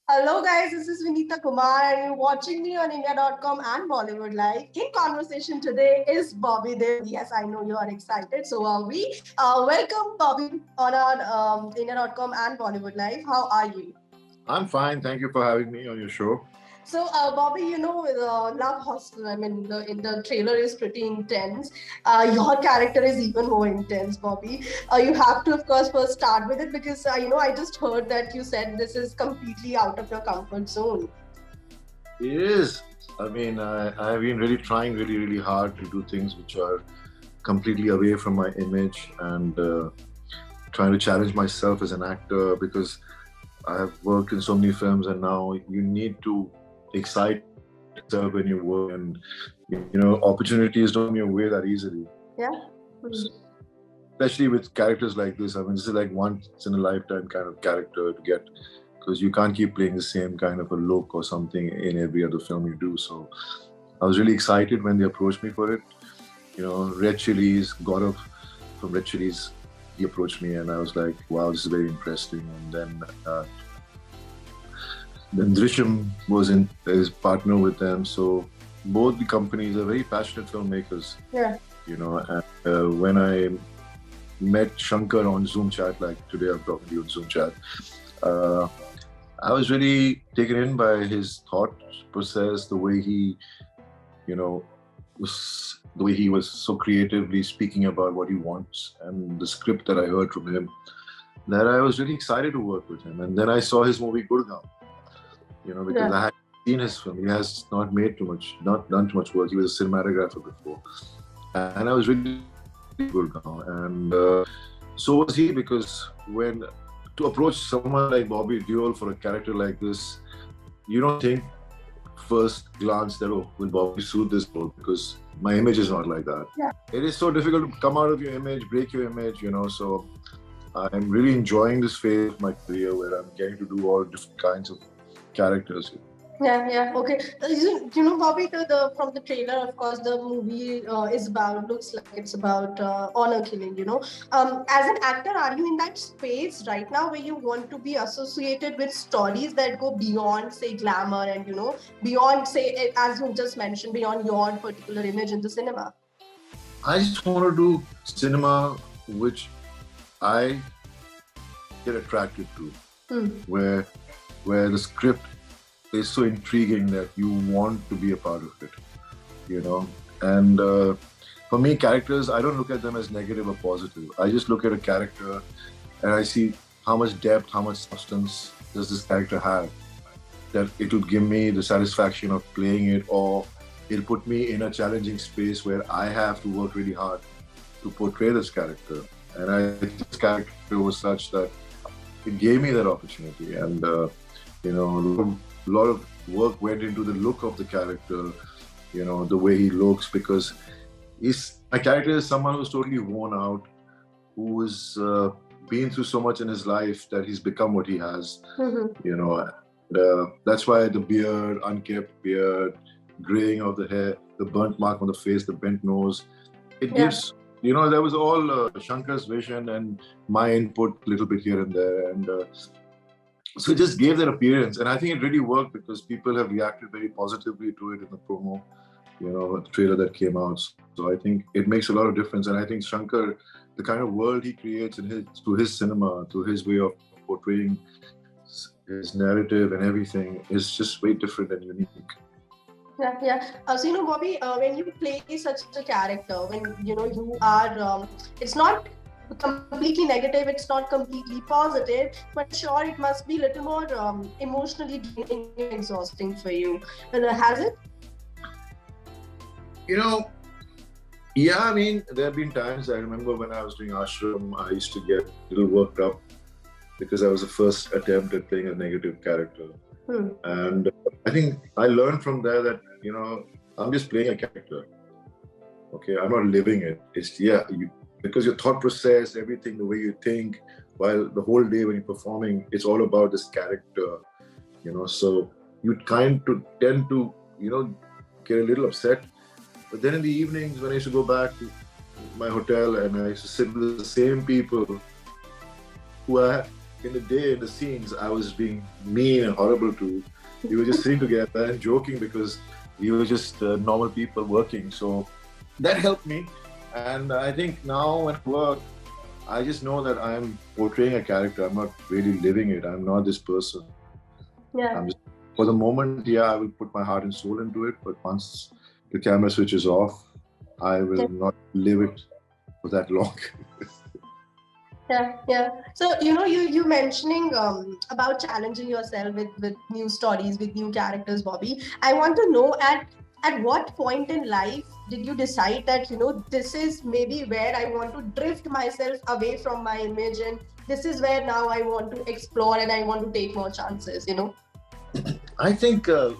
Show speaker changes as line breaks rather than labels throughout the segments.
Hello guys, this is Vinita Kumar and you're watching me on India.com and Bollywood Live. In conversation today is Bobby Dev. Yes, I know you are excited. So are we. Welcome Bobby on our India.com and Bollywood Live. How are you?
I'm fine. Thank you for having me on your show.
So, Bobby, you know, Love Hostel, I mean, in the trailer is pretty intense. Your character is even more intense, Bobby. You have to, of course, first start with it because, I just heard that you said this is completely out of your comfort zone.
It is. I have been really trying really hard to do things which are completely away from my image and trying to challenge myself as an actor because I have worked in so many films and now you need to excite yourself when you work and opportunities don't come your way that easily.
Yeah.
Especially with characters like this. I mean, this is like once in a lifetime kind of character to get because you can't keep playing the same kind of a look or something in every other film you do. So I was really excited when they approached me for it. Red Chilies, Gaurav from Red Chilies, he approached me and I was like, wow, this is very interesting. And then Drishyam was in his partner with them. So both the companies are very passionate filmmakers.
Yeah.
And when I met Shankar on Zoom chat, like today I'm talking to you on Zoom chat, I was really taken in by his thought process, the way he, the way he was so creatively speaking about what he wants and the script that I heard from him, that I was really excited to work with him. And then I saw his movie Gurgaon, because I had seen his film. He has not done too much work. He was a cinematographer before. And I was really Gurgaon. And so was he, because when to approach someone like Bobby Deol for a character like this, you don't think first glance that, oh, will Bobby suit this role? Because my image is not like that.
Yeah.
It is so difficult to come out of your image, break your image, so I'm really enjoying this phase of my career where I'm getting to do all different kinds of characters.
Yeah, okay. Bobby, from the trailer, of course, the movie looks like it's about honor killing, As an actor, are you in that space right now where you want to be associated with stories that go beyond, say, glamour and, beyond, say, as you just mentioned, beyond your particular image in the cinema?
I just want to do cinema which I get attracted to, where the script is so intriguing that you want to be a part of it, And for me, characters, I don't look at them as negative or positive. I just look at a character and I see how much depth, how much substance does this character have, that it will give me the satisfaction of playing it, or it'll put me in a challenging space where I have to work really hard to portray this character. And I think this character was such that it gave me that opportunity. And, a lot of work went into the look of the character, the way he looks, because my character is someone who's totally worn out, who has been through so much in his life that he's become what he has. That's why the beard, unkempt beard, graying of the hair, the burnt mark on the face, the bent nose, it gives, that was all Shankar's vision and my input a little bit here and there. And so it just gave that appearance, and I think it really worked because people have reacted very positively to it in the promo, the trailer that came out. So I think it makes a lot of difference, and I think Shankar, the kind of world he creates through his cinema, through his way of portraying his narrative and everything, is just way different and unique.
Yeah. So, Bobby, when you play such a character, when, you are, it's not completely negative, it's not completely positive, but sure, it must be a little more emotionally draining and exhausting for you. Has it?
Yeah, I mean, there have been times, I remember when I was doing Ashram, I used to get a little worked up because I was the first attempt at playing a negative character. And I think I learned from there that, I'm just playing a character. Okay, I'm not living it. It's, because your thought process, everything, the way you think, while the whole day when you're performing, it's all about this character, so you tend to, get a little upset. But then in the evenings when I used to go back to my hotel and I used to sit with the same people who I in the day, in the scenes, I was being mean and horrible to. We were just sitting together and joking because we were just normal people working. So that helped me. And I think now when I work, I just know that I'm portraying a character. I'm not really living it. I'm not this person.
Yeah.
For the moment, yeah, I will put my heart and soul into it. But once the camera switches off, I will not live it for that long.
Yeah. So, you mentioning about challenging yourself with new stories, with new characters, Bobby. I want to know at what point in life did you decide that, this is maybe where I want to drift myself away from my image, and this is where now I want to explore and I want to take more chances,
I think, I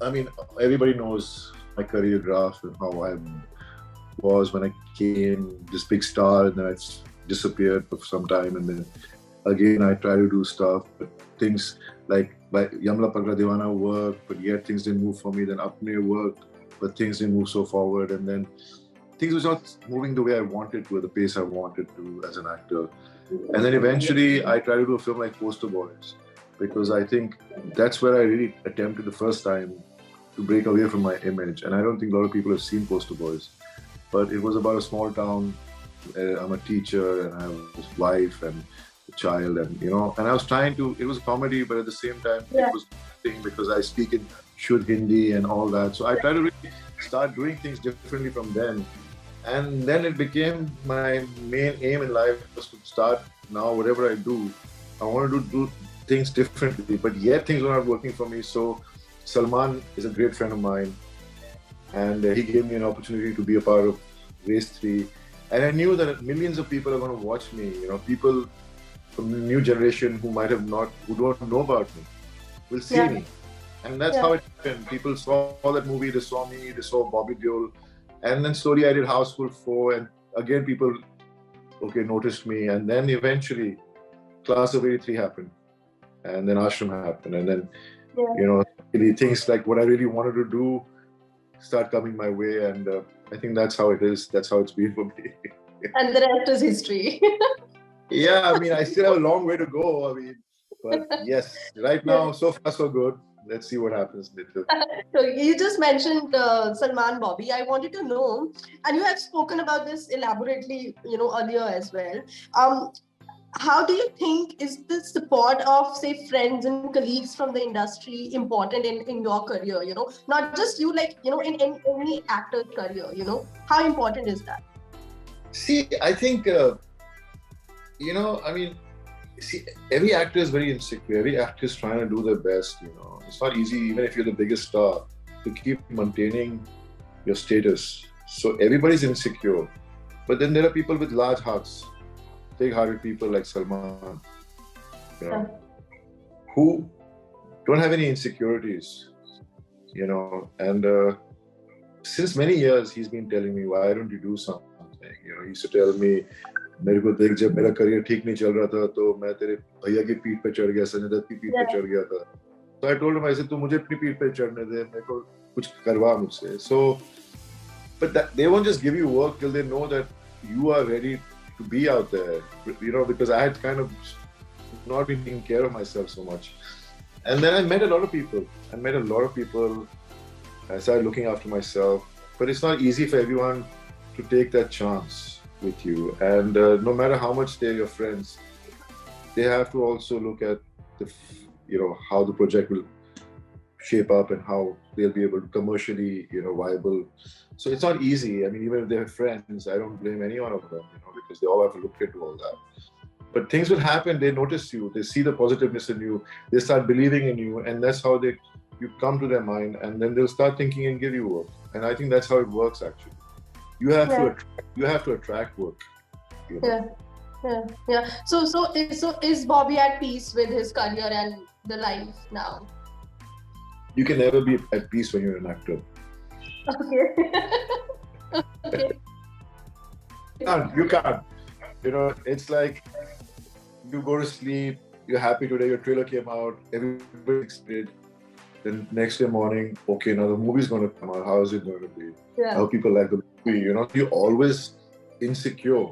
mean, everybody knows my career graph and how I was when I came this big star, and then I disappeared for some time, and then again I try to do stuff, but things like Yamla Pagra Divana worked, but yet things didn't move for me. Then Apne worked, but things didn't move so forward, and then things was not moving the way I wanted to, at the pace I wanted to as an actor. And then eventually I tried to do a film like Poster Boys, because I think that's where I really attempted the first time to break away from my image. And I don't think a lot of people have seen Poster Boys, but it was about a small town. I'm a teacher and I have a wife and a child, and and I was trying to, it was a comedy, but at the same time it was thing because I speak in Shuddh Hindi and all that. So I try to really start doing things differently from then. And then it became my main aim in life was to start now, whatever I do, I want to do things differently, but yet things were not working for me. So Salman is a great friend of mine, and he gave me an opportunity to be a part of Race 3. And I knew that millions of people are going to watch me, people from the new generation who who don't know about me, will see me. And that's how it happened. People saw that movie, they saw me, they saw Bobby Deol. And then slowly I did Houseful 4, and again people, noticed me. And then eventually Class of 83 happened. And then Ashram happened. And then, things like what I really wanted to do start coming my way. And I think that's how it is. That's how it's been for me.
And the rest is history.
Yeah, I mean, I still have a long way to go. I mean, but yes, right now, so far so good. Let's see what happens later.
So you just mentioned Salman, Bobby. I wanted to know, and you have spoken about this elaborately, earlier as well. How do you think is the support of, say, friends and colleagues from the industry important in your career? Not just you, like, in any actor's career, how important is that?
See, I think, every actor is very insecure. Every actor is trying to do their best, It's not easy, even if you're the biggest star, to keep maintaining your status. So everybody's insecure. But then there are people with large hearts, big-hearted people like Salman, who don't have any insecurities, And since many years, he's been telling me, why don't you do something? He used to tell me, मेरे को देख जब मेरा career ठीक नहीं चल रहा था तो मैं तेरे भैया की पीठ पे चढ़ गया, संजय दत्त की पीठ पे चढ़ गया था. So I told him, I said, तू मुझे अपनी पीठ पे चढ़ने दे, मेरे को कुछ करवा मुझसे. So, but they won't just give you work till they know that you are ready to be out there, because I had kind of not been taking care of myself so much. And then I met a lot of people. I started looking after myself, but it's not easy for everyone to take that chance with you. And no matter how much they're your friends, they have to also look at how the project will shape up and how they'll be able to commercially, viable. So it's not easy. I mean, even if they're friends, I don't blame any one of them, because they all have to look into all that. But things will happen. They notice you. They see the positiveness in you. They start believing in you, and that's how you come to their mind, and then they'll start thinking and give you work. And I think that's how it works, actually. You have to attract work.
Yeah. So is Bobby at peace with his career and the life now?
You can never be at peace when you're an actor.
Okay.
You can't. It's like you go to sleep, you're happy today, your trailer came out, everybody's excited. Then next day morning, okay, now the movie's going to come out. How is it going to be? How people like the movie? You're always insecure.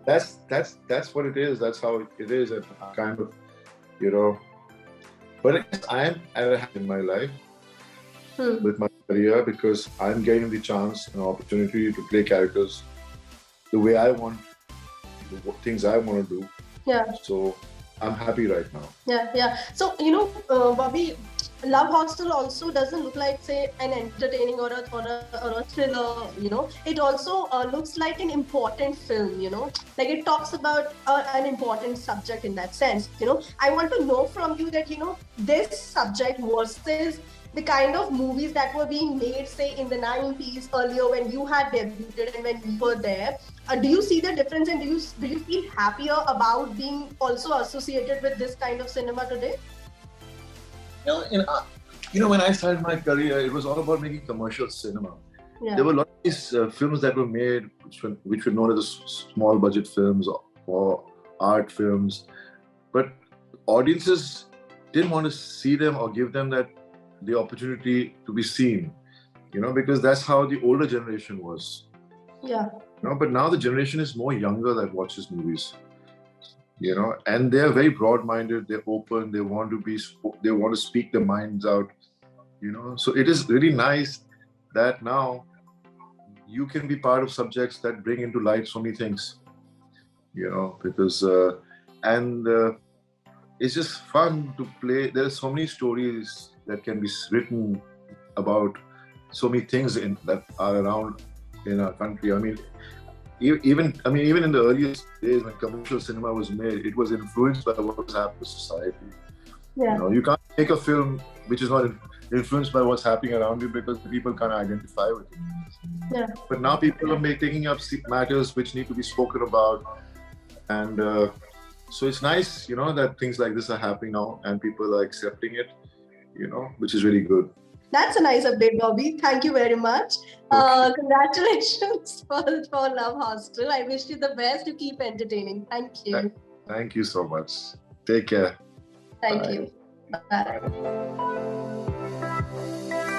That's what it is. That's how it is, and kind of, you know. But I guess I am in my life with my career because I'm getting the chance and opportunity to play characters the way I want, the things I want to do.
Yeah.
So I'm happy right now.
Yeah. So, Bobby, Love Hostel also doesn't look like, say, an entertaining or a thriller, It also looks like an important film, Like it talks about an important subject in that sense, I want to know from you that, this subject versus the kind of movies that were being made, say, in the 90s earlier when you had debuted and when you were there. Do you see the difference, and do you feel happier about being also associated with this kind of cinema today?
When I started my career, it was all about making commercial cinema.
Yeah.
There were a lot of these films that were made, which were known as small budget films or art films, but audiences didn't want to see them or give them the opportunity to be seen, because that's how the older generation was.
Yeah.
But now the generation is more younger that watches movies. And they're very broad-minded. They're open. They want to speak their minds out. So it is really nice that now you can be part of subjects that bring into light so many things. Because it's just fun to play. There are so many stories that can be written about so many things that are around in our country. I mean, even in the earliest days when commercial cinema was made, it was influenced by what was happening in society.
Yeah.
You can't make a film which is not influenced by what's happening around you because people can't identify with it.
Yeah.
But now people are taking up matters which need to be spoken about, and so it's nice, that things like this are happening now and people are accepting it, which is really good.
That's a nice update, Bobby. Thank you very much. Congratulations for Love Hostel. I wish you the best. You keep entertaining. Thank you.
Thank you so much. Take care.
Thank you. Bye.
Bye.